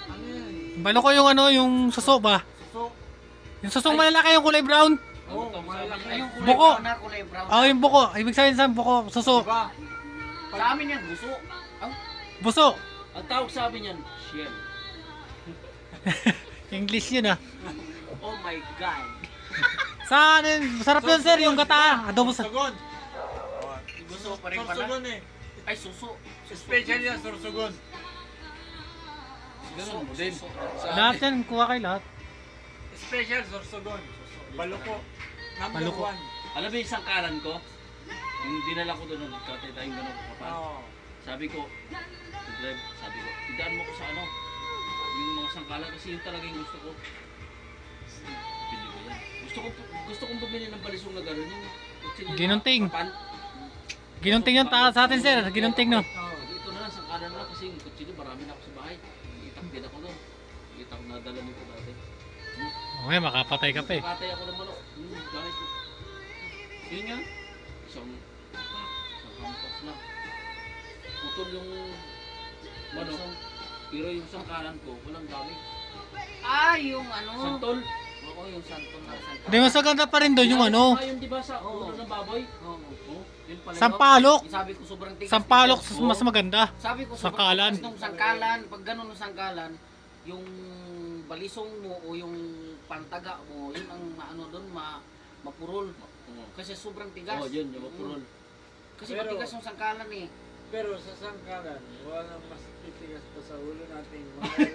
Ano yan? Baloko yung ano, yung suso ba? So, Yung susong malalaki yung kulay brown. oh, malaki. Ay, yung kulay Buko. brown na kulay brown. Oh, yung buko. Ibig sabihin sa buko, suso. Diba? Sa amin yan, buso. Ang, Buso. Ang tawag sa amin yan, shell. English yun ah. Oh my God. Sa ano, sarap yun sir, yung gata. Adobo sa... Sorsogon. buso pa rin pala. Sorsogon eh. Ay, suso. Special yan, sorsogon. Ganun mo din. Lahat yan, kuha kayo lahat. Special sorsogon. Baloko. Number Baloko. 1. Alam mo yung sangkalan ko? Yung dinala ko doon, nagkatay tayong gano'n ko pa. Oo. Sabi ko, drive, sabi ko, idaan mo ko sa ano, yung mga sangkalan kasi yun talaga yung gusto ko. Bili ko yan. Gusto kong bumili ng balisong na gano'n yung kutsilyo na Ginunting. papan. Ginunting yan sa atin sir, ginunting no. Ito na lang, sangkalan na lang kasi yung kutsilyo marami na ako sa bahay. Itak din ako doon. Itak na dala nito dati. Okay, makapatay ka pa eh. Nakatay ako ng manok. Gamit ko. Yun nga. Isang hampas lang. Putol yung manok. Pero yung sangkalan ko, walang gamit. Ah, yung ano. Santol. Oo, yung santol na santol. Di mas maganda pa rin doon yung ano, Ayun, di ba sa Oo. ulo ng baboy? Oo. Oh, yun pala. sampalok. Yung sabi ko sobrang tigas. Sampalok nito. mas maganda. Sabi ko Sangkalan. sobrang tigas nung sangkalan. Pag ganun ng sangkalan, yung balisong mo o yung pantaga mo, yun ang maano doon, mapurol. Oo. Kasi sobrang tigas. Oh, yun, yung mapurol. Kasi Pero- matigas yung sangkalan eh. Pero sa sangkalan, walang mas titigas pa sa ulo natin. Mga